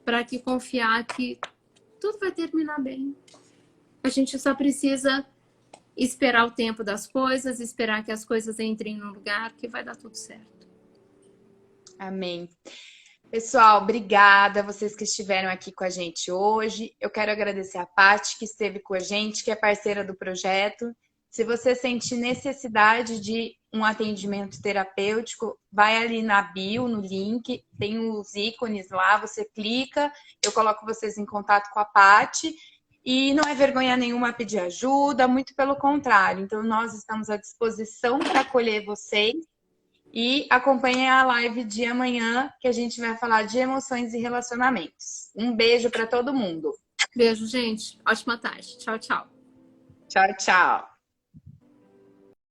para que confiar que tudo vai terminar bem. A gente só precisa esperar o tempo das coisas, esperar que as coisas entrem no lugar, que vai dar tudo certo. Amém. Pessoal, obrigada vocês que estiveram aqui com a gente hoje. Eu quero agradecer a Paty, que esteve com a gente, que é parceira do projeto. Se você sente necessidade de um atendimento terapêutico, vai ali na bio, no link, tem os ícones lá, você clica, eu coloco vocês em contato com a Paty. E não é vergonha nenhuma pedir ajuda, muito pelo contrário. Então, nós estamos à disposição para acolher vocês. E acompanhem a live de amanhã, que a gente vai falar de emoções e relacionamentos. Um beijo para todo mundo. Beijo, gente. Ótima tarde. Tchau, tchau. Tchau, tchau.